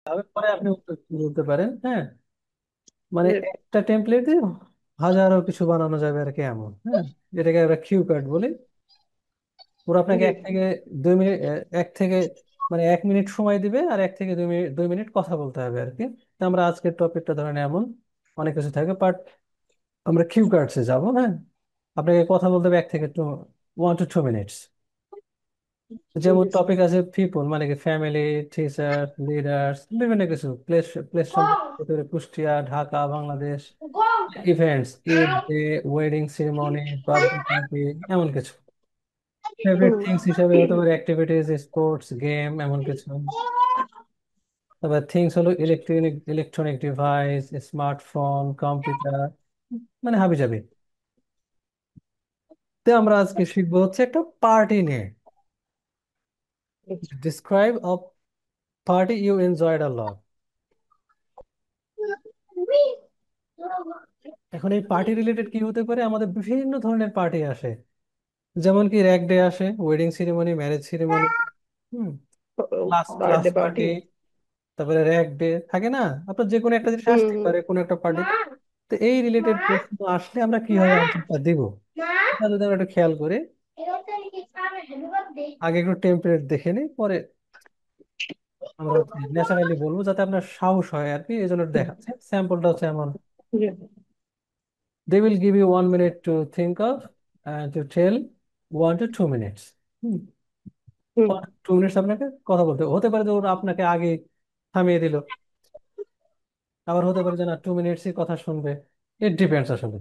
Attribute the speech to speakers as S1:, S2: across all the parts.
S1: হবে, পরে আপনি উত্তর বলতে পারেন। হ্যাঁ, মানে
S2: জি।
S1: একটা টেমপ্লেট দিয়ে হাজারো কিছু বানানো যাবে আর কি, এমন। হ্যাঁ, যেটাকে আমরা কিউ কার্ড বলি। ওরা আপনাকে
S2: জি।
S1: 1 থেকে 2 মিনিট, 1 থেকে, মানে 1 মিনিট সময় দিবে, আর 1 থেকে 2 মিনিট কথা বলতে হবে আর কি। তো আমরা আজকের টপিকটা ধরেন এমন অনেক কিছু থাকে, বাট আমরা কিউ কার্ডসে যাবো। হ্যাঁ, আপনাকে কথা বলতে হবে 1 to 2 মিনিটস। যেমন
S2: জি।
S1: টপিক আছে পিপল, মানে কি ফ্যামিলি, টিচার, লিডার্স, বিভিন্ন কিছু প্লেস, প্লেস সম্পর্কে Kushtia, Dhaka, Bangladesh. Events, Eid day, wedding ceremony, birthday party, এমন কিছু। ফেভারিট
S2: হুম।
S1: থিংস হিসাবে হতে পারে অ্যাক্টিভিটিস, স্পোর্টস, গেম, এমন কিছু। তারপর থিংস হলো ইলেকট্রনিক ডিভাইস, স্মার্টফোন, কম্পিউটার, মানে হাবি জাবি। তো আমরা আজকে শিখবো হচ্ছে একটা পার্টি নিয়ে। Describe a party you enjoyed a lot. এখন এই পার্টি রিলেটেড কি হতে পারে, আমাদের বিভিন্ন ধরনের পার্টি আসে। যেমন কি র্যাক ডে আসে, wedding ceremony, marriage ceremony, hmm, class class
S2: birthday party.
S1: Party. তারপরে র্যাক ডে থাকে না, আপনার যে কোনো একটা জিনিস
S2: হুম।
S1: আসতে পারে কোনো একটা পার্টিতে। তো এই রিলেটেড প্রশ্ন আসলে আমরা কিভাবে আনসারটা দিব, এটা যদি আমরা একটু খেয়াল করি। আগে একটু টেমপ্লেট দেখে নিই, পরে আমরা হচ্ছে ন্যাচারালি বলবো, যাতে আপনার সাহস হয় আর কি। এই জন্য দেখাচ্ছে স্যাম্পলটা হচ্ছে এমন:
S2: জি।
S1: they will give you 1 minute to think of and to tell 1 to 2 minutes। Hmm,
S2: hmm.
S1: 2 minutes আপনাকে কথা বলতে হবে। হতে পারে যে ওরা আপনাকে আগে থামিয়ে দিল, আবার হতে পারে যে না, 2 মিনিটসই কথা শুনবে। ইট ডিপেন্ডস আসলে।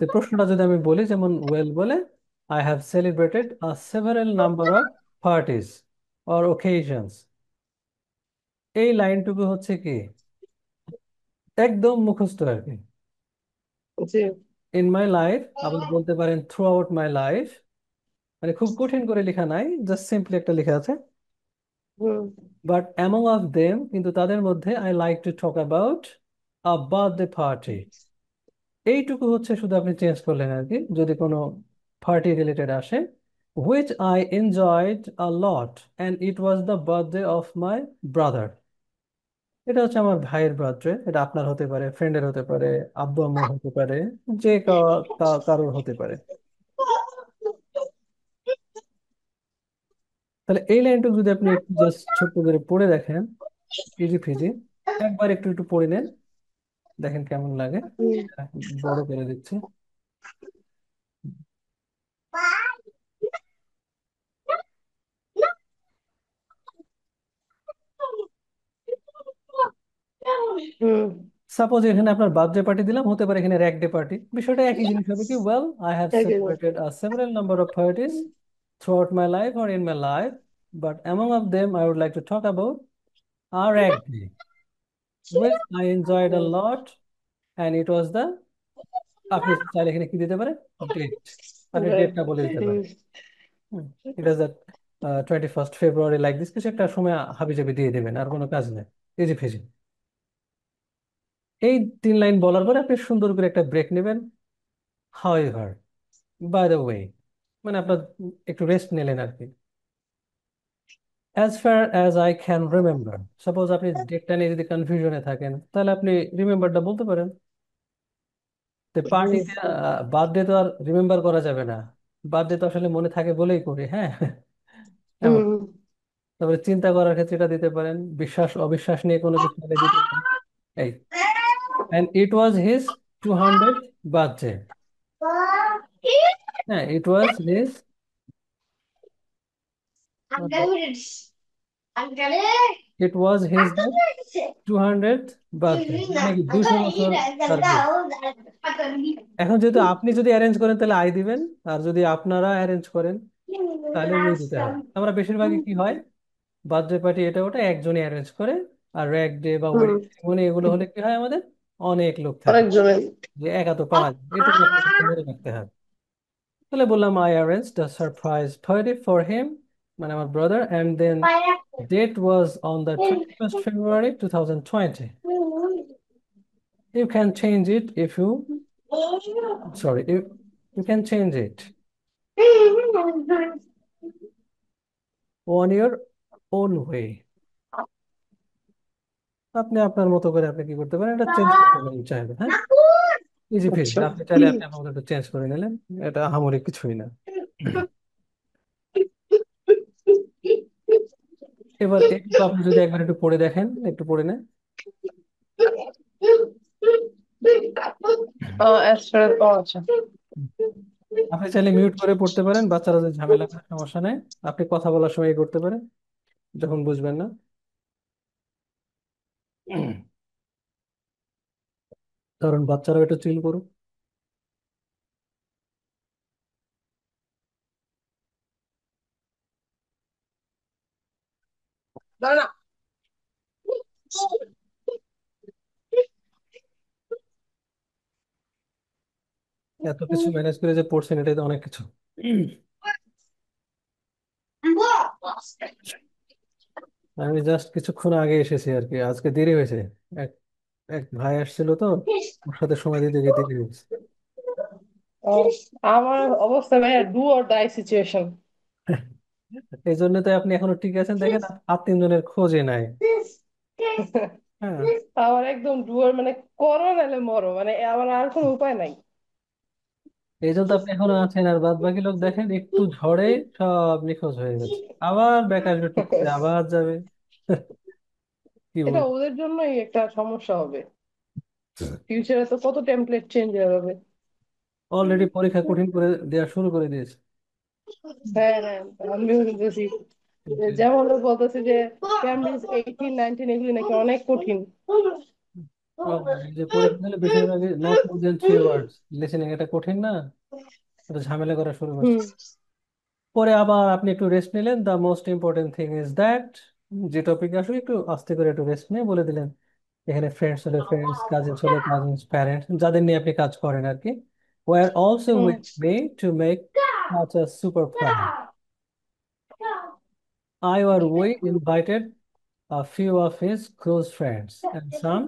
S1: তো প্রশ্নটা যদি আমি বলি, যেমন ওয়েল বলে, I have celebrated a several number of parties or occasions. এই লাইনটুকু হচ্ছে কি একদম মুখস্থ আর কি।
S2: জি।
S1: ইন মাই লাইফ, আবার বলতে পারেন থ্রু আউট মাই লাইফ। মানে খুব কঠিন করে লেখা নাই, জাস্ট সিম্পলি একটা লেখা আছে।
S2: হুম।
S1: বাট অ্যামং অফ দেম, কিন্তু তাদের মধ্যে, I like to talk about a birthday party. এইটুকু হচ্ছে শুধু আপনি চেঞ্জ করলেন আর কি, যদি কোনো পার্টি রিলেটেড আসে। Which I enjoyed a lot and it was the birthday of my brother. এটা হচ্ছে আমার ভাইয়ের বার্থডে। এটা আপনার হতে পারে, ফ্রেন্ডের হতে পারে, আব্বু আম্মুর হতে পারে, যে কারোর হতে পারে। তাহলে এই লাইনটুকু যদি আপনি একটু জাস্ট ছোট্ট করে পড়ে দেখেন, ইজি ফিজি, একবার একটু একটু পড়ে নেন, দেখেন কেমন লাগে।
S2: হুম।
S1: বড় করে দিচ্ছি।
S2: হুম।
S1: সাপোজ এখানে আপনার বার্থডে পার্টি দিলাম, হতে পারে এখানে র্যাক ডে পার্টি। বিষয়টা একই জিনিস হবে কি, ওয়েল আই হ্যাভ
S2: একই না।
S1: Celebrated a several number of parties throughout my life or in my life, but among of them I would like to talk about our rag day which I enjoyed a
S2: hmm.
S1: Lot and it was the, আপনি চাইলে এখানে কি দিতে পারেন, date. আপনি
S2: Right.
S1: ডেটটা বলে দিতে
S2: হুম।
S1: পারেন। It was the 21st February, like this, কিছু একটা সময় হাবিজাবি দিয়ে দেবেন, আর কোনো কাজ নেই। Easy Fiji. এই 3 লাইন বলার পরে আপনি সুন্দর করে একটা ব্রেক নেবেন। হাউএভার, বাই দ্য ওয়ে, মানে আপনার একটু রেস্ট নিলেন আর কি। As far as I can remember, suppose আপনি ডেটটা নিয়ে যদি কনফিউশনে থাকেন, তাহলে আপনি রিমেম্বারটা বলতে পারেন। তো
S2: হুম।
S1: পার্টিতে বার্থডে তো আর রিমেম্বার করা যাবে না। বার্থডে তো আসলে মনে থাকে বলেই করি, হ্যাঁ। এমন।
S2: হুম।
S1: তারপরে চিন্তা করার ক্ষেত্রে এটা দিতে পারেন, বিশ্বাস অবিশ্বাস নিয়ে কোনো কিছু হলে দিতে পারেন। এই, and it was his 200th birthday। হ্যাঁ, it was his it was his the 200th birthday, মানে কি 200 বছর তার বিয়ে। এখন যেহেতু আপনি যদি অ্যারেঞ্জ করেন তাহলে আই দিবেন, আর যদি আপনারা অ্যারেঞ্জ করেন তাহলে উই দিতে হয়। আমরা বেশিরভাগই কি হয়, বার্থডে পার্টি এটা ওটা একজনই অ্যারেঞ্জ করে। আর র্যাক ডে বা
S2: হুম।
S1: ওয়েডিং সেরেমনি এগুলো হলে কি হয়, আমাদের অনেক লোক থাকে,
S2: আরেকজনের।
S1: যে একা তো পারা যায়, এটুকু আপনাকে মনে রাখতে হয়। তাহলে বললাম, I arranged a surprise party for him, মানে আমার brother, and then date was on the 21st February 2020। You can change it if you, sorry, you can change it on your own way. আপনি আপনার মতো করে আপনি কি করতে পারেন, এটা চেঞ্জ করতে পারেন চাইলে, হ্যাঁ। ইজি ফিজি,
S2: আচ্ছা।
S1: আপনি চাইলে আপনি আপনার মতো একটু চেঞ্জ করে নিলেন। এটা আহামরি কিছুই না। এবার একটু আপনি যদি একবার একটু পড়ে দেখেন, একটু পড়ে নেন।
S2: আচ্ছা।
S1: আপনি চাইলে মিউট করে পড়তে পারেন, বাচ্চারা যদি ঝামেলা করে সমস্যা নেই। আপনি কথা বলার সময় করতে পারেন যখন বুঝবেন না। কারণ বাচ্চারাও একটু চিল করুক।
S2: না না।
S1: এত কিছু ম্যানেজ করে যে পড়ছেন, এটাই তো অনেক কিছু। আমি জাস্ট কিছুক্ষণ আগে এসেছি আর কি, আজকে দেরি হয়েছে। এক এক ভাই আসছিল তো, ওর সাথে সময় দিতে গিয়ে দেরি হয়েছে।
S2: ও, আমার অবস্থা ভাইয়া ডু অর ডাই সিচুয়েশন।
S1: এই জন্য তো আপনি এখনো ঠিক আছেন, দেখেন আর তিনজনের খোঁজে নাই। হ্যাঁ,
S2: আমার একদম ডু অর মানে করো নাহলে মরো, মানে আমার আর কোনো উপায় নাই।
S1: এই জন্য তো আপনি এখনো আছেন। আর বাদ বাকি লোক দেখেন একটু ঝড়ে সব নিখোঁজ হয়ে গেছে, আবার ব্যাক আসবে, ঠিক করে আবার যাবে। কি
S2: এটা
S1: বল।
S2: ওদের জন্যই একটা সমস্যা হবে, ফিউচারে তো কত টেমপ্লেট চেঞ্জ হয়ে যাবে।
S1: অলরেডি পরীক্ষা কঠিন করে দেওয়া শুরু করে দিয়েছে।
S2: হ্যাঁ হ্যাঁ, আমিও বুঝতেছি। যেমন ও বলতেছে যে ক্যামব্রিজ 18 19 এগুলি নাকি অনেক কঠিন।
S1: ও, এই যে পরীক্ষা দিলে বেশিরভাগই not more then 3 words listening, এটা কঠিন না, এটা ঝামেলা করা শুরু করছে।
S2: হুম।
S1: পরে আবার আপনি একটু রেস্ট নিলেন, the most important thing is that, যে টপিক আসলে একটু আস্তে করে একটু রেস্ট নিয়ে বলে দিলেন। এখানে ফ্রেন্ডস হলে ফ্রেন্ডস, কাজিনস হলে কাজিনস, প্যারেন্টস, যাদের নিয়ে আপনি কাজ করেন আর কি, were also
S2: hmm.
S1: With me to make such a super plan. I or we invited a few of his close friends and some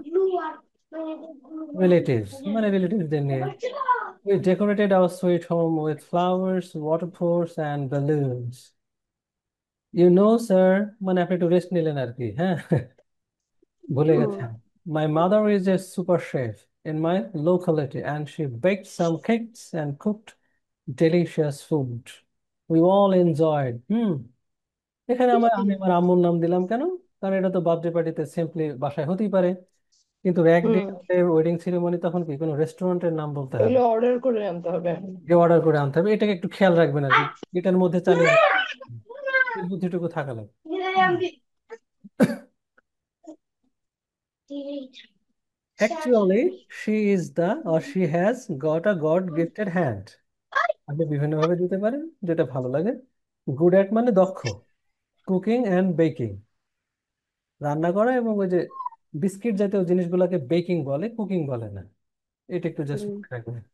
S1: relatives, মানে রিলেটিভসদের নিয়ে। We decorated our sweet home with flowers, waterfalls, and balloons. You know, sir, মানে আপনি একটু rest নিলেন আর কি, হ্যাঁ। ভুলে
S2: হুম।
S1: গেছেন। My mother is a super chef in my locality and she baked some cakes and cooked delicious food. We all enjoyed. এখানে আমি আমার আম্মুর নাম দিলাম কেন? কারণ এটা তো বার্থডে পার্টিতে সিম্পলি বাসায় হতেই পারে, কিন্তু এক ডে
S2: হুম।
S1: ওয়েডিং সেরেমনি, তখন কি কোনো রেস্টুরেন্টের নাম বলতে হবে,
S2: এগুলো অর্ডার করে আনতে হবে।
S1: যে অর্ডার করে আনতে হবে, এটাকে একটু খেয়াল রাখবেন আর কি। এটার মধ্যে চালিয়ে এই বুদ্ধিটুকু থাকা লাগবে। Actually, she is the or she has got a God gifted hand. আপনি বিভিন্নভাবে দিতে পারেন, যেটা ভালো লাগে। গুড অ্যাট মানে দক্ষ, কুকিং অ্যান্ড বেকিং, রান্না করা, এবং ওই যে বিস্কিট জাতীয় জিনিসগুলোকে বেকিং বলে, কুকিং বলে না। এটা একটু জাস্ট
S2: হুম।
S1: মনে রাখবেন।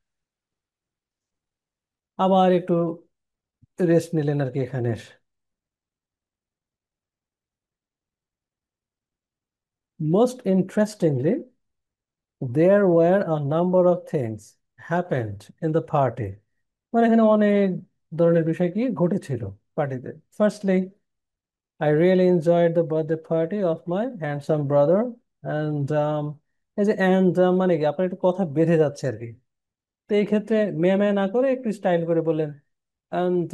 S1: আবার একটু রেস্ট নিলেন আর কি এখানে এসে। Most interestingly, there were a number of things happened in the party. মানে এখানে অনেক ধরনের বিষয় কি ঘটেছিল পার্টিতে। Firstly, I really enjoyed the birthday party of my handsome brother, and এই যে মানে কি আপনার একটু কথা বেঁধে যাচ্ছে আর কি। তো এই ক্ষেত্রে মেয়ে না করে একটু স্টাইল করে বললেন, and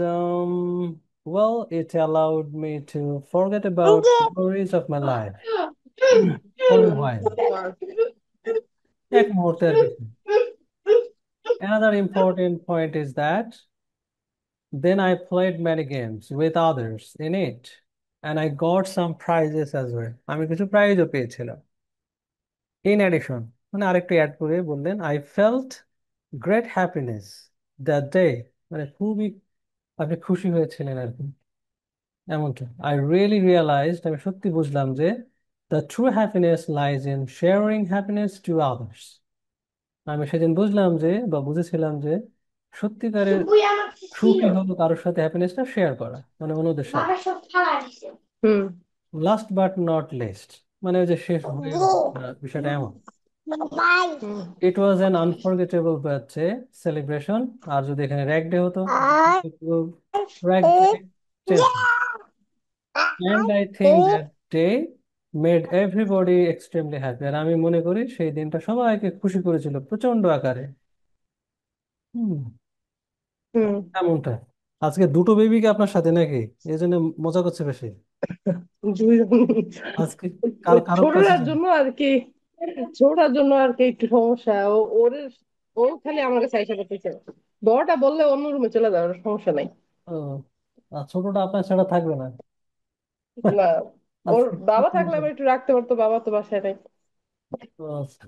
S1: well, it allowed me to forget about the worries of my life for a while. এক মুহূর্তে আর কিছু। Another important point is that then I played many games with others in it and I got some prizes as well. আমি কিছু প্রাইজও পেয়েছিলাম। In addition, মানে আরেকটু add করে বললেন, I felt great happiness that day, মানে খুবই আপনি খুশি হয়েছিলেন আর কি, এমনটা। I really realized, আমি সত্যি বুঝলাম যে the true happiness lies in sharing happiness to others. আমি সেদিন বুঝলাম যে, বা বুঝেছিলাম যে, সত্যিকারের সুখী হলো কারোর সাথে হ্যাপিনেসটা শেয়ার করা, মানে অন্যদের সাথে।
S2: হুম।
S1: লাস্ট বাট নট লিস্ট, মানে ওই যে শেষ হয়ে বিষয়টা এমন, it was an unforgettable birthday celebration. আর যদি এখানে র্যাক ডে হতো, rag day change. And I think that day made everybody extremely happy. আর আমি মনে করি সেই দিনটা সবাইকে খুশি করেছিল প্রচন্ড আকারে। হুম,
S2: হুম।
S1: এমনটা। আজকে দুটো বেবিকে আপনার সাথে নাকি, এই জন্য মজা করছে বেশি আজকে? কার কারোর কাছে
S2: ছোটটার
S1: যাবে?
S2: জন্য আর কি, ছোটটার জন্য আর কি একটু সমস্যা। ও খালি আমার কাছে আইসা করতেছে। বড়টা বললে অন্য রুমে চলে যাবে, ওর সমস্যা নাই।
S1: ও, আর ছোটটা আপনার ছাড়া থাকবে না?
S2: না, ওর
S1: আজকে কি
S2: বাবা থাকলে
S1: শুনছেন?
S2: আবার একটু রাখতে পারতো, বাবা তো বাসায় নাই।
S1: ও, আচ্ছা।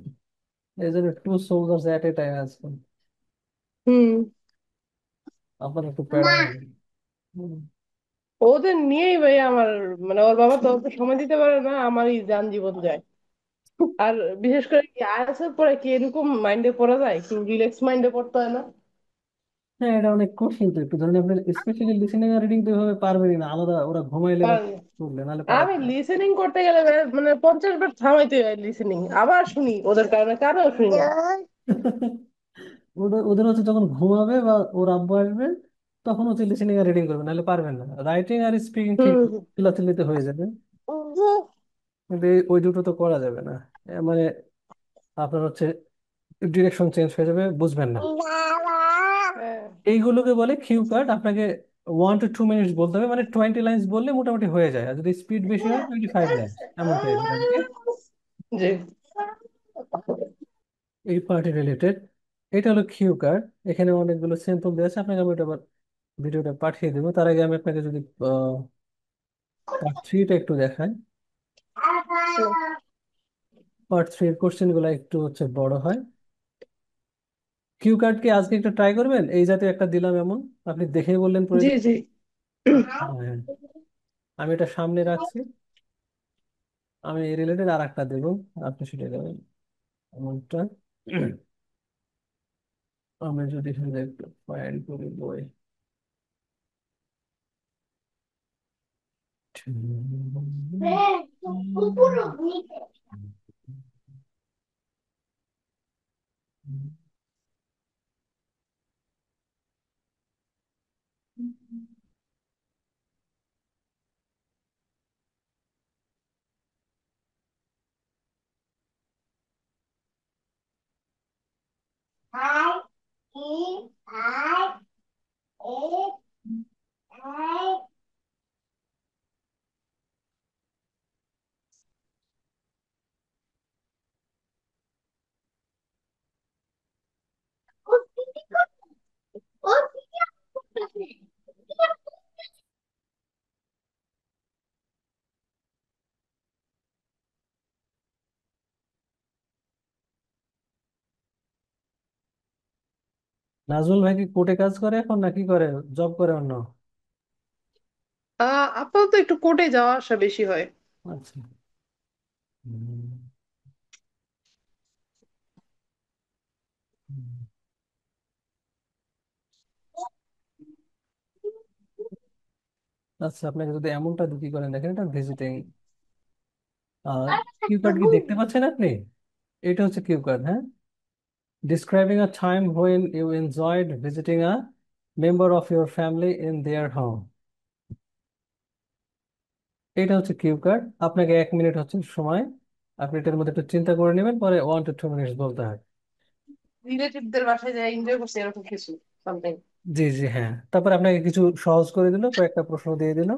S1: এই জন্য two soldiers at a time আজকে
S2: হুম।
S1: আপনার একটু প্যারা হবে। হুম।
S2: ওদের নিয়েই ভাই আমার, মানে ওর বাবা তো ওকে সময় দিতে পারে না, আমারই যান জীবন যায়। আর বিশেষ করে কি আইএসএর পরে কি এরকম মাইন্ডে পড়া যায়, কি রিল্যাক্স মাইন্ডে পড়তে হয় না?
S1: হ্যাঁ, এটা অনেক কঠিন তো একটু। ধরেন আপনি স্পেশালি লিসেনিং আর রিডিং তো এভাবে পারবেনই না, আলাদা ওরা ঘুমাইলে বা
S2: আর
S1: করলে নাহলে পারা
S2: আমি
S1: যাবে না।
S2: লিসেনিং করতে গেলে মানে 50 বার থামাইতে হয় লিসেনিং, আবার শুনি ওদের কারণে, কারণে শুনি না।
S1: ওদের ওদের হচ্ছে যখন ঘুমাবে বা ওর আব্বু আসবে, তখন হচ্ছে লিসেনিং আর রিডিং করবে, নাহলে পারবেন না। রাইটিং আর স্পিকিং ঠিক
S2: হুম।
S1: চিল্লাচিল্লিতে হয়ে যাবে, কিন্তু ওই দুটো তো করা যাবে না। মানে আপনার হচ্ছে ডিরেকশন চেঞ্জ হয়ে যাবে, বুঝবেন না।
S2: হ্যাঁ।
S1: এইগুলোকে বলে কিউ কার্ড। আপনাকে 1 to 2 মিনিটস বলতে হবে, মানে 20 লাইন্স বললে মোটামুটি হয়ে যায়। আর যদি স্পিড বেশি হয় 25 লাইন্স, এমন টাইপের আর কি।
S2: জি।
S1: এই পার্টি রিলেটেড এটা হলো কিউ কার্ড। এখানে অনেকগুলো স্যাম্পল দেওয়া আছে, আপনাকে আমি ওটা আবার ভিডিওটা পাঠিয়ে দেবো। তার আগে আমি আপনাকে যদি পার্ট 3টা একটু দেখাই। পার্ট 3 এর কোশ্চেন গুলো একটু হচ্ছে বড় হয়। কিউ কার্ড কি আজকে একটু ট্রাই করবেন? এই জাতীয় একটা দিলাম এমন, আপনি দেখেই বললেন
S2: জি।
S1: প্রয়োজন।
S2: জি।
S1: হ্যাঁ, আমি এটা সামনে রাখছি। আমি এই রিলেটেড আর একটা দেবো, আপনি সেটা দেবেন এমনটা। আমি যদি এখানে একটু ফাইল করি বই। নাজমুল ভাই কি কোর্টে কাজ করে এখন নাকি করে, জব করে অন্য?
S2: আপাতত একটু কোর্টে যাওয়া আসা বেশি হয়।
S1: আচ্ছা। হুম, হুম। আচ্ছা, আপনাকে যদি এমনটা কি করেন, দেখেন এটা ভিজিটিং কিউ কার্ড কি দেখতে পাচ্ছেন আপনি? এটা হচ্ছে কিউ কার্ড, হ্যাঁ। Describing a time when you enjoyed visiting a member of your family in their home. এটা হচ্ছে কিউ কার্ড। আপনাকে 1 মিনিট হচ্ছে সময়, আপনি এটার মধ্যে একটু চিন্তা করে নেবেন, পরে 1 to 2 মিনিটস বলতে হয়।
S2: রিলেটিভদের বাসায় যায় এনজয় করছে এরকম কিছু সামথিং।
S1: জি জি, হ্যাঁ। তারপর আপনাকে কিছু সহজ করে দিল, কয়েকটা প্রশ্ন দিয়ে দিল।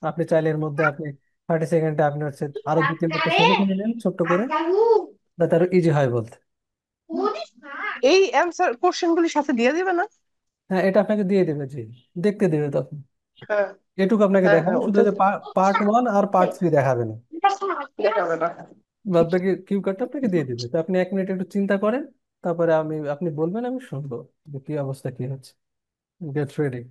S1: আপনি চাইলে এর মধ্যে আপনি 30 সেকেন্ডে আপনি হচ্ছে আরো 2 3টা প্রশ্ন লিখে নিলেন ছোট্ট করে, যাতে আরো ইজি হয় বলতে।
S2: এই অ্যান্সার কোশ্চেন গুলি সাথে দিয়ে দিবে না?
S1: হ্যাঁ, এটা আপনাকে দিয়ে দেবে, জি। দেখতে দেবে তখন।
S2: হ্যাঁ।
S1: এটুকু আপনাকে
S2: হ্যাঁ,
S1: দেখাবে,
S2: হ্যাঁ,
S1: শুধু
S2: ওটা
S1: যে পার্ট 1 আর পার্ট 3 দেখাবে না।
S2: দেখাবে না।
S1: বাদ বাকি কিউ কার্ডটা আপনাকে দিয়ে দিবে। তো আপনি 1 মিনিট একটু চিন্তা করেন, তারপরে আপনি বলবেন, আমি শুনবো যে কি অবস্থা কি হচ্ছে। Get ready.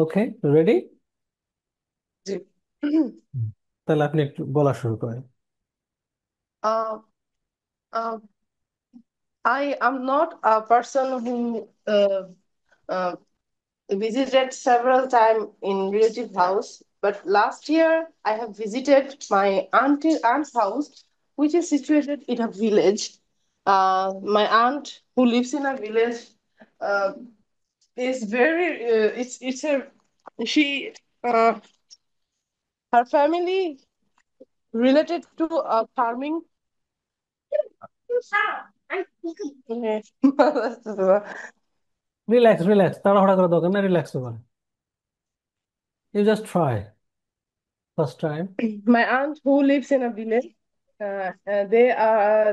S1: Okay, ready?
S2: জি।
S1: তাহলে আপনি একটু বলা শুরু করেন।
S2: uh, uh, I am not a person who uh, visited several times in relative house, but last year I have visited my aunt's house, which is situated in a village. My aunt, who lives in a village, uh, is very. It's a she. Her family related to farming.
S1: Relax, relax, তাড়াহুড়া করার দরকার না, relax করে। You just try, first time.
S2: My aunt who lives in a village,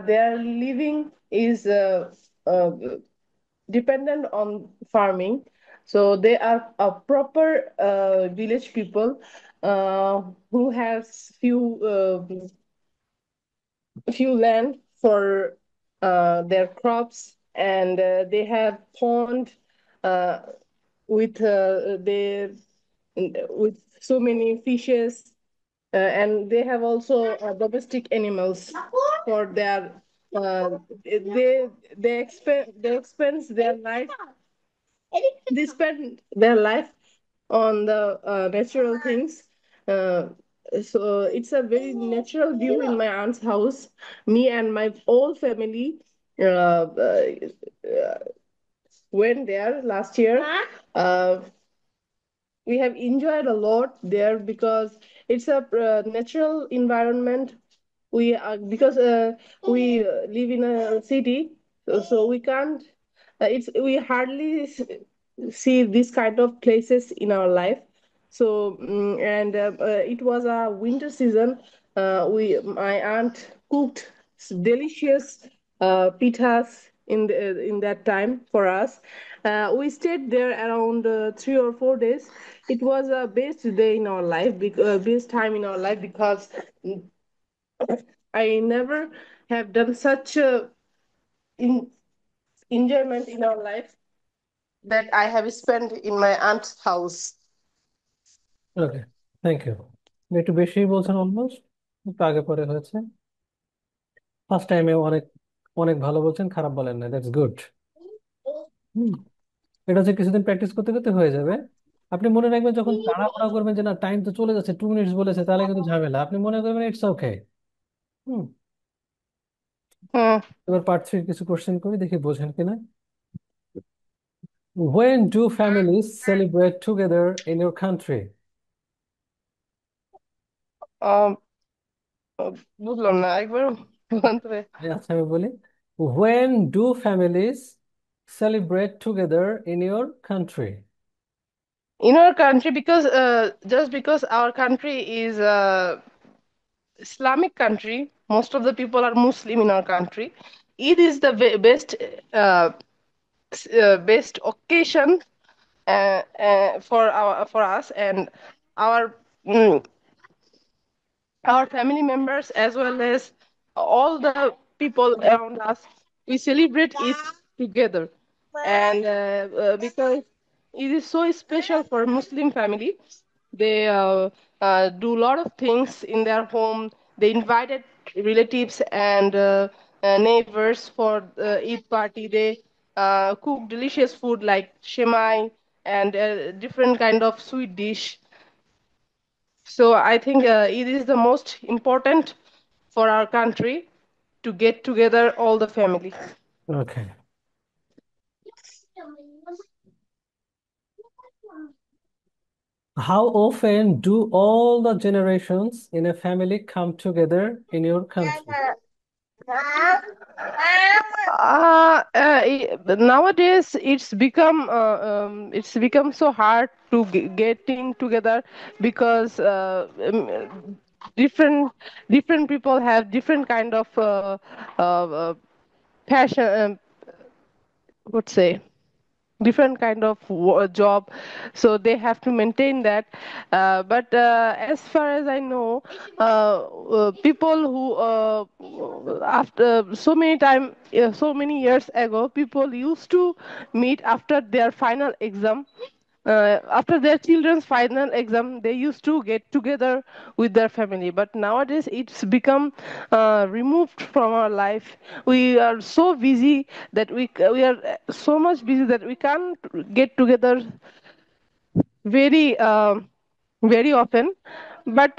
S2: their living is dependent on farming. So they are a proper village people who has few land for their crops, and they have pond uh, with with so many fishes, and they have also domestic animals for their they expense their life, they spend their life on the natural things. Uh, so it's a very natural view in my aunt's house. Me and my whole family went there last year. Uh, we have enjoyed a lot there because it's a natural environment. We because we live in a city, so we can't it's we hardly see this kind of places in our life. So and it was a winter season. We My aunt cooked delicious pitas in that time for us. We stayed there around 3 or 4 days. It was a best day in our life, best time in our life, because I never have done such a in, enjoyment in our life that I have spent in my aunt's house.
S1: Okay, thank you. একটু বেশি বলছেন, almost একটু আগে পরে হয়েছে। First টাইমে অনেক অনেক ভালো বলছেন, খারাপ বলেন না, দ্যাটস গুড। হুম, এটা হচ্ছে কিছুদিন প্র্যাকটিস করতে করতে হয়ে যাবে। আপনি মনে রাখবেন, যখন তাড়াহুড়া করবেন যে না টাইম তো চলে যাচ্ছে, 2 মিনিটস বলেছে, তাহলে কিন্তু ঝামেলা। আপনি মনে করবেন ইটস ওকে। হুম।
S2: Hmm.
S1: এবার পার্ট থ্রি কিছু কোশ্চেন করি, দেখি বোঝেন কিনা। When do families celebrate together in your country?
S2: Um, বুঝলাম না, একবার বলুন তো ভাই।
S1: আচ্ছা, আমি বলি। When do families celebrate together in your country?
S2: In our country, because just because our country is Islamic country, most of the people are Muslim in our country. Eid is the uh, best occasion for us, and our mm, our family members, as well as all the people around us, we celebrate it together. And because it is so special for Muslim family, they do a lot of things in their home. They invited relatives and neighbors for the Eid party. They cook delicious food like shemai and different kind of sweet dish. So I think it is the most important for our country to get together all the family.
S1: Okay. How often do all the generations in a family come together in your country?
S2: Nowadays it's become so hard to getting together because different different people have different kind of passion. What say? different kind of job, so they have to maintain that. But as far as I know, people who after so many time so many years ago, people used to meet after their final exam. After their children's final exam, they used to get together with their family. But nowadays, it's become removed from our life. We are so busy that we are so much busy that we can't get together very very often. But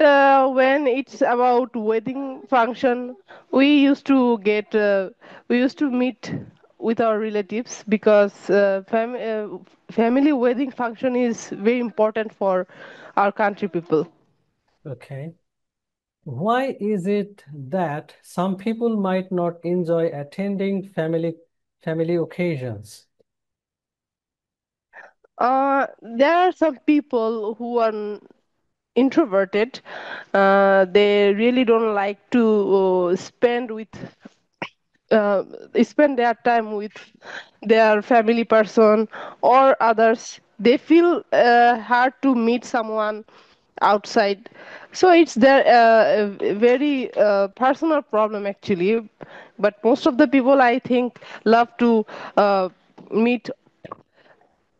S2: when it's about wedding function, we used to get we used to meet with our relatives, because family wedding function is very important for our country people.
S1: Okay. Why is it that some people might not enjoy attending family occasions?
S2: There are some people who are introverted. They really don't like to uh, spend their time with their family person or others. They feel hard to meet someone outside. So it's their a very personal problem actually. But most of the people, I think, love to uh, meet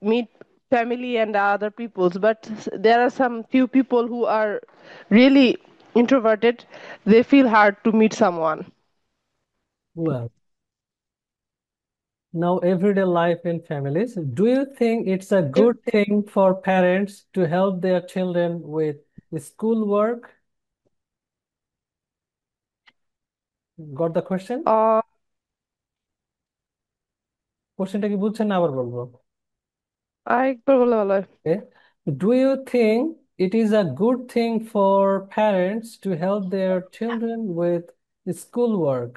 S2: meet family and other peoples. But there are some few people who are really introverted. They feel hard to meet someone.
S1: Well, now everyday life in families. Do you think it's a good thing for parents to help their children with schoolwork? Got the question?
S2: uh,
S1: কোশ্চেনটা কি বুঝছেন না আবার বলবো?
S2: আরেকবার বললে ভালো হয়।
S1: Okay. Do you think it is a good thing for parents to help their children with schoolwork?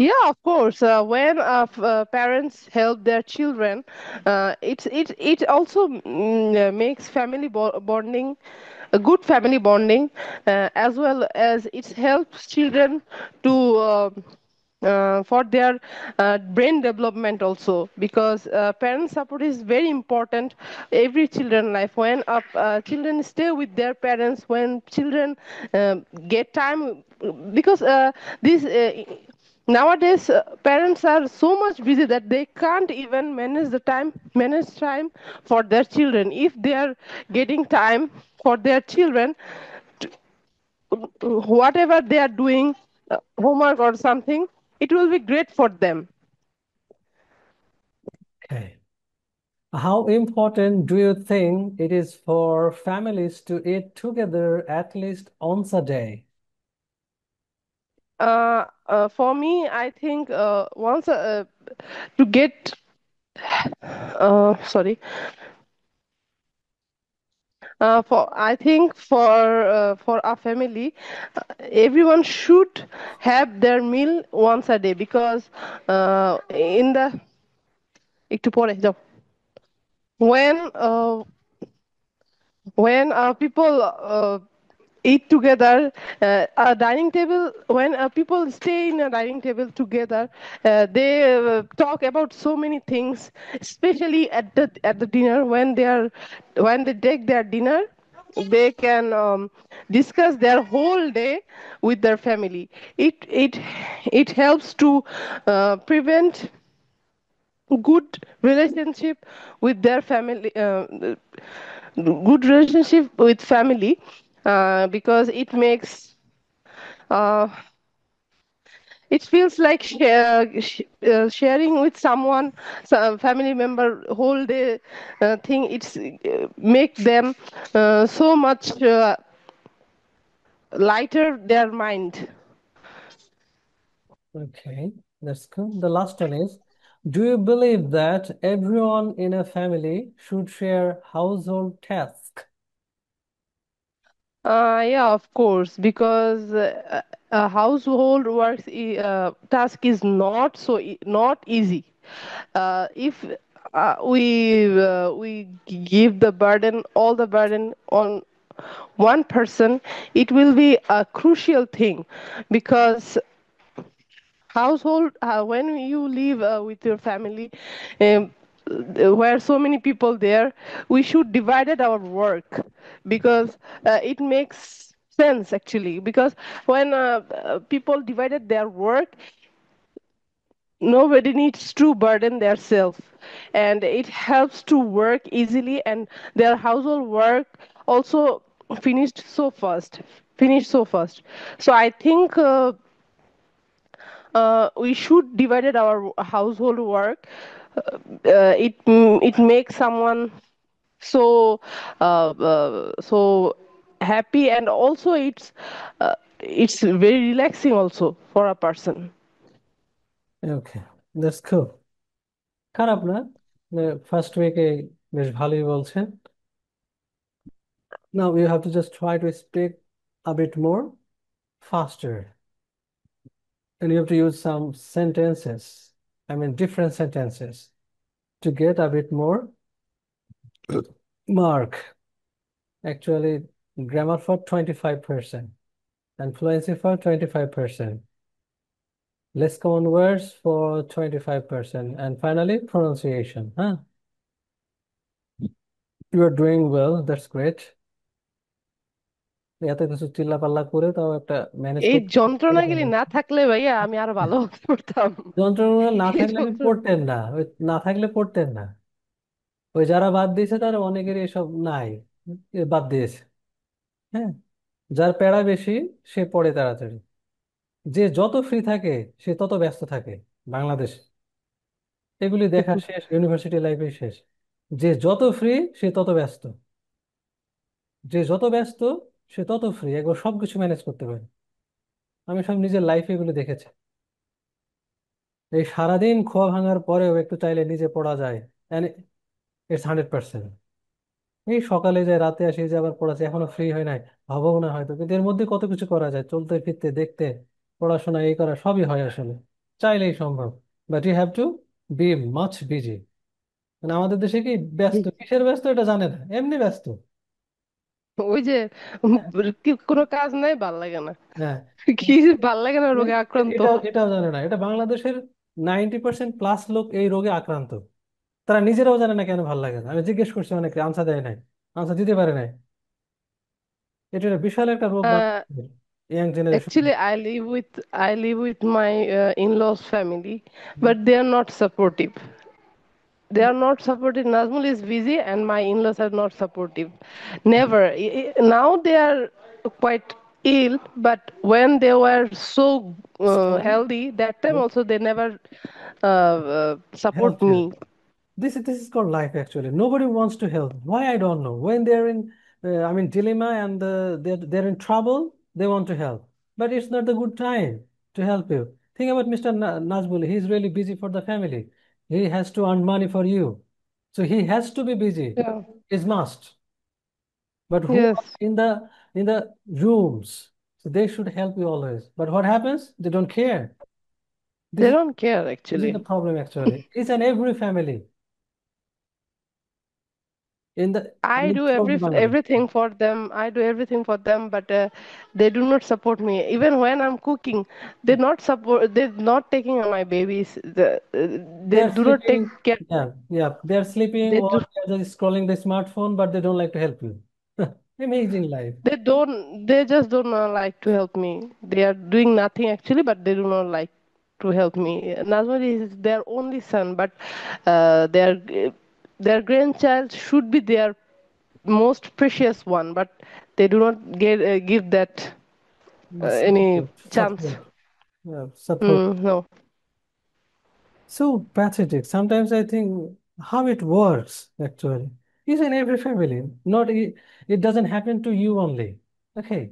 S2: Yeah, of course. When parents help their children, it also makes bonding, a good family bonding, as well as it helps children to for their brain development also, because parent support is very important every children life. When children stay with their parents, when children get time, because this nowadays parents are so much busy that they can't even manage time for their children. If they are getting time for their children, whatever they are doing, homework or something, it will be great for them.
S1: Okay. How important do you think it is for families to eat together at least once a day?
S2: For me, I think once to get sorry for I think for a family, everyone should have their meal once a day, because in the একটু পরে যাও when people eat together, a dining table, when people stay in a dining table together, they talk about so many things, especially at the dinner. When they take their dinner, they can discuss their whole day with their family. It helps to prevent good relationship with their family, good relationship with family, because it makes uh, it feels like sharing with someone, some family member whole day thing. It's make them so much lighter their mind.
S1: Okay, that's good. The last one is, do you believe that everyone in a family should share household tasks?
S2: Yeah, of course, because a household task is not easy. If we give all the burden on one person, it will be a crucial thing, because household when you live with your family, um, where so many people there, we should divided our work, because it makes sense actually, because when people divided their work, nobody needs to burden themselves, and it helps to work easily, and their household work also finished so fast finished so fast. So I think we should divided our household work. It makes someone so happy, and also it's very relaxing also for a person.
S1: Okay, that's cool. খারাপ না, first উইকে বেশ ভালোই বলছেন। Now you have to just try to speak a bit more faster, and you have to use some sentences, I mean different sentences, to get a bit more mark. Actually, grammar for 25% and fluency for 25%, less common words for 25%, and finally pronunciation. Huh? You are doing well, that's great. এত কিছু চিল্লাপাল্লা করে তাও একটা manage
S2: এই
S1: করতে
S2: যন্ত্রণাগুলি না থাকলে ভাইয়া আমি আরো ভালো করতাম।
S1: যন্ত্রণা না
S2: এই
S1: থাকলে আপনি
S2: যন্ত্রণা
S1: পড়তেন না, ওই না থাকলে পড়তেন না। ওই যারা বাদ দিয়েছে তারা অনেকেরই এসব নাই, বাদ দিয়েছে। হ্যাঁ, যার প্যারা বেশি সে পড়ে তাড়াতাড়ি। যে যত ফ্রি থাকে সে তত ব্যস্ত থাকে বাংলাদেশে। এগুলি দেখা শেষ ইউনিভার্সিটি লাইফে শেষ। যে যত ফ্রি সে তত ব্যস্ত, যে যত ব্যস্ত সে তত ফ্রি, একবার সবকিছু ম্যানেজ করতে পারে। আমি সব নিজের লাইফে এগুলো দেখেছি। এই সারাদিন খোয়া ভাঙার পরেও একটু চাইলে নিজে পড়া যায়, ইটস 100%। এই সকালে যায় রাতে আসি, যে আবার পড়াচ্ছে, এখনো ফ্রি হয় নাই, ভাবও না হয়তো, কিন্তু এর মধ্যে কত কিছু করা যায়, চলতে ফিরতে দেখতে, পড়াশোনা এই করা সবই হয় আসলে, চাইলেই সম্ভব। But you have to be much busy. মানে আমাদের দেশে কি ব্যস্ত, কিসের ব্যস্ত এটা জানে না, এমনি ব্যস্ত।
S2: ওই যে
S1: হ্যাঁ,
S2: কোনো কাজ নাই, ভাল লাগে না,
S1: হ্যাঁ।
S2: কি ভাল লাগে না, রোগে আক্রান্ত।
S1: এটা এটাও জানে না, এটা বাংলাদেশের 90% প্লাস লোক এই রোগে আক্রান্ত। তারা নিজেরাও জানে না কেন ভালো লাগে না। আমি জিজ্ঞেস করছি অনেকে, আনসার দেয় নাই, আনসার দিতে পারে নাই। এটা একটা বিশাল একটা রোগ বাংলাদেশের young generation.
S2: Actually, I live with my in-laws family, but they are not supportive. They are not supportive. Nazmul is busy, and my in-laws are not supportive. Never. Now they are quite ill, but when they were so
S1: Strong.
S2: healthy, that time also they never support
S1: Help you.
S2: me.
S1: This is called life actually. Nobody wants to help. Why I don't know. When they're in, I mean, dilemma, and they're in trouble, they want to help. But it's not the good time to help you. Think about Mr. Nazbul. He's really busy for the family. He has to earn money for you, so he has to be busy.
S2: Yeah.
S1: It's must. But who are
S2: Yes.
S1: in the rooms? So they should help you always. But what happens? They don't care. This
S2: They
S1: is
S2: don't care
S1: this is the
S2: actually.
S1: problem actually. It's in every family in the
S2: I
S1: in
S2: do
S1: throughout the Bangladesh.
S2: everything for them. I do everything for them, but they do not support me. Even when I'm cooking, they not support. They're not taking my babies.
S1: They
S2: They
S1: are
S2: do not take
S1: sleeping.
S2: care.
S1: Yeah, yeah. They are sleeping
S2: They
S1: or
S2: do.
S1: they are just scrolling the smartphone, but they don't like to help you. Amazing life.
S2: They don't. They just do not like to help me. They are doing nothing actually, but they do not like to help me. Nazmari is their only son, but their grandchild should be their most precious one, but they do not give that any
S1: Support,
S2: chance.
S1: support, yeah, support.
S2: No,
S1: So pathetic. Sometimes I think how it works actually. It's in every family. Not it doesn't happen to you only. Okay.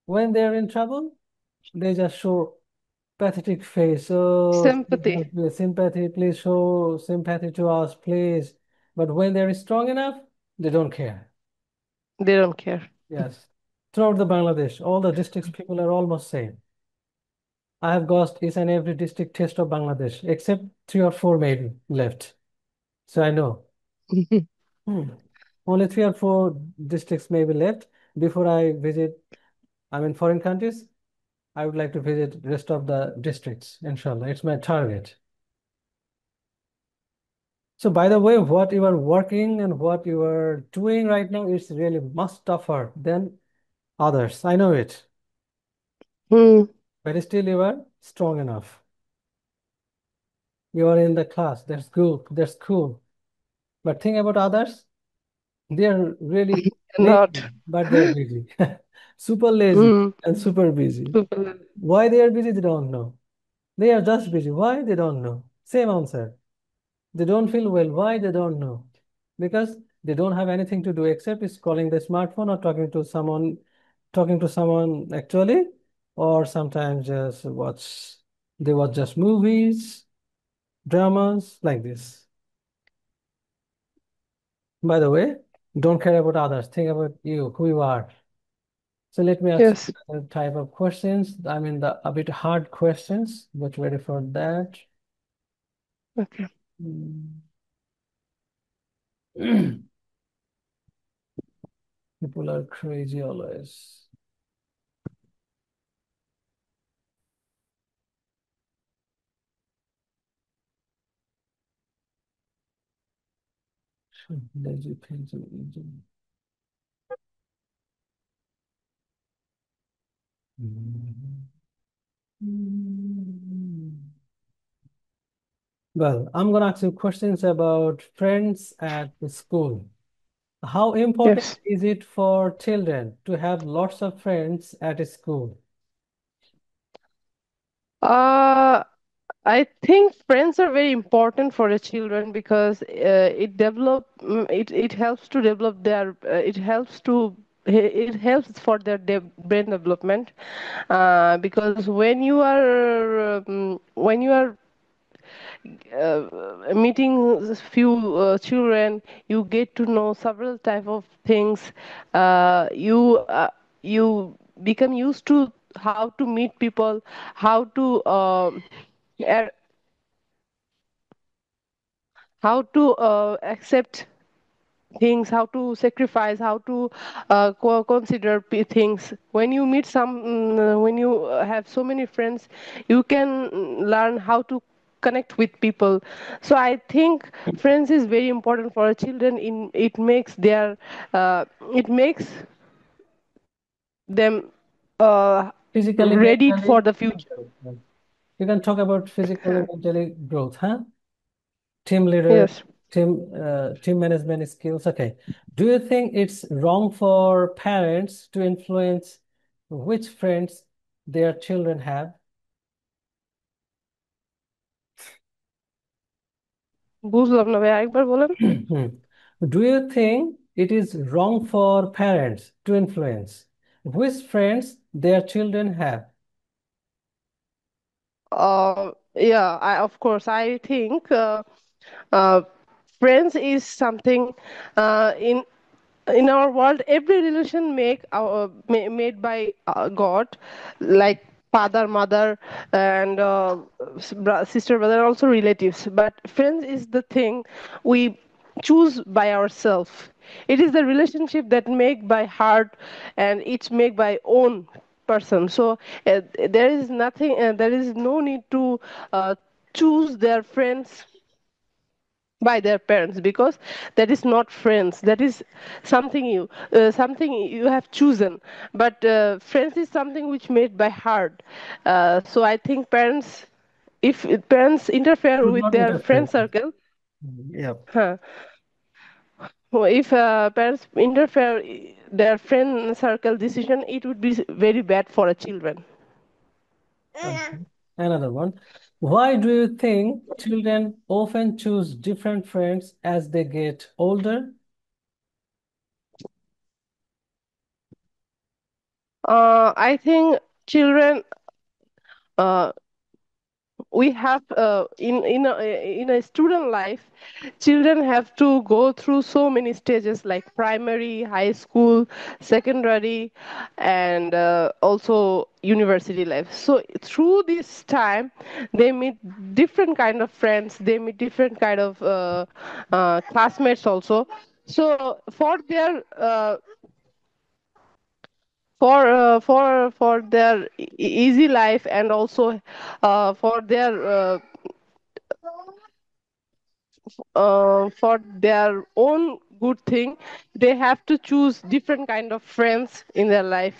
S1: When they're in trouble, they just show pathetic face. Oh, please
S2: sympathy.
S1: help me. Sympathy, please show sympathy to us, please. But when they're strong enough, they don't care.
S2: They don't care.
S1: Yes. Throughout the Bangladesh, all the districts people are almost same. I have got each and every district test of Bangladesh, except three or four maybe left. So I know. Hmm. Only three or four districts may be left before I visit. I mean, foreign countries. I would like to visit rest of the districts. Inshallah, it's my target. So by the way, what you are working and what you are doing right now is really much tougher than others. I know it,
S2: Hmm.
S1: but still you are strong enough. You are in the class. That's good. That's cool. But think about others. They are really
S2: Not.
S1: lazy, but they are busy. Super lazy
S2: Hmm.
S1: and super busy.
S2: Super.
S1: Why they are busy, they don't know. They are just busy. Why? They don't know. Same answer. They don't feel well. Why? They don't know. Because they don't have anything to do except scrolling the smartphone or talking to someone actually, or sometimes just they watch just movies, dramas like this. By the way, don't care about others. Think about you, who you are. So let me ask
S2: Yes.
S1: you a type of questions. I mean, the a bit hard questions, but ready for that.
S2: Okay.
S1: Hmm. People are crazy always. Lazy pencil engine. Well, I'm gonna ask you questions about friends at the school. How important
S2: Yes.
S1: is it for children to have lots of friends at school?
S2: Uh, I think friends are very important for the children because it helps to develop their it helps for their brain development because when you are meeting few children, you get to know several type of things. You become used to how to meet people, how to er, accept things, how to sacrifice, how to consider things. When you meet when you have so many friends, you can learn how to connect with people. So I think friends is very important for children. In it makes them
S1: Physically,
S2: ready for
S1: mentally.
S2: the future.
S1: You can talk about physically, mentally growth, huh? Team leader,
S2: Yes.
S1: team management skills. Okay. Do you think it's wrong for parents to influence which friends their children have?
S2: বুঝলাম না ভাই, আরেকবার বলেন।
S1: Hmm. Do you think it is wrong for parents to influence which friends their children have?
S2: Yeah, of course, I think uh, friends is something in our world. Every relation made by God, like father, mother, and sister, brother, also relatives. But friends is the thing we choose by ourselves. It is the relationship that make by heart, and it's make by own person. So there is nothing, there is no need to choose their friends by their parents, because that is not friends, that is something you have chosen. But friends is something which made by heart. So I think parents, if parents interfere
S1: Should
S2: with
S1: not
S2: their
S1: interfere.
S2: friend circle,
S1: Yeah.
S2: huh, if parents interfere their friend circle decision, it would be very bad for a children.
S1: Okay. Another one. Why do you think children often choose different friends as they get older?
S2: I think children, uh, we have in a student life, children have to go through so many stages like primary, high school, secondary, and also university life. So through this time, they meet different kind of friends, they meet different kind of classmates also. So for their easy life, and also for their for their own good thing, they have to choose different kind of friends in their life,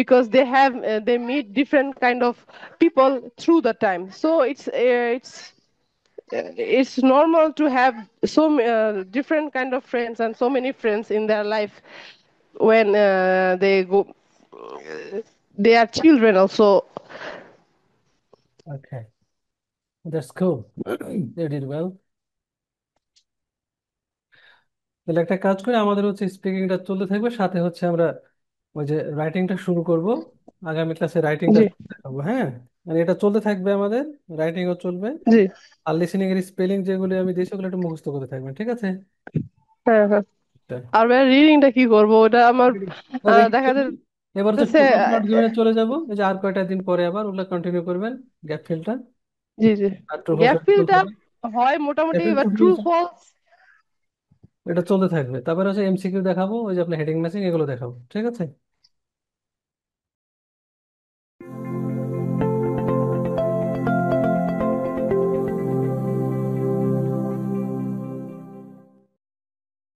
S2: because they meet different kind of people through the time. So it's normal to have different kind of friends and so many friends in their life when they are children also.
S1: Okay, that's cool. You did well. তাহলে একটা কাজ করি, আমাদের হচ্ছে স্পিকিংটা চলতে থাকবে, সাথে হচ্ছে আমরা ওই যে রাইটিংটা শুরু করব। আগামী ক্লাসে রাইটিংটা
S2: জি,
S1: দেখাবো, হ্যাঁ? মানে এটা চলতে থাকবে আমাদের, রাইটিংও চলবে।
S2: জি।
S1: আর লিসেনিং এর স্পেলিং যেগুলো আমি দিয়েছি ওগুলো একটু মুখস্থ করতে থাকবেন, ঠিক আছে?
S2: হ্যাঁ, হ্যাঁ। আর ভাই রিডিংটা কি করবো ওটা আমার
S1: রিডিং
S2: দেখা
S1: চলবে। এবার হচ্ছে
S2: যাচ্ছে।
S1: টোটাল নট গিভেনে চলে যাব, এই যে আর কয়টা দিন পরে আবার ওগুলো কন্টিনিউ করবেন, গ্যাপ ফিলটা
S2: জি, জি।
S1: আর ট্রু ফলস
S2: গ্যাপ ফিলটা
S1: চলতে হবে।
S2: হয়
S1: গ্যাপ
S2: মোটামুটি,
S1: ফিল
S2: এবার
S1: ট্রু
S2: ট্রু
S1: ফলস
S2: ফলস।
S1: এটা চলতে থাকবে। তারপরে হচ্ছে এমসিকিউ দেখাবো, ওই যে আপনার হেডিং ম্যাচিং এগুলো দেখাবো, ঠিক আছে?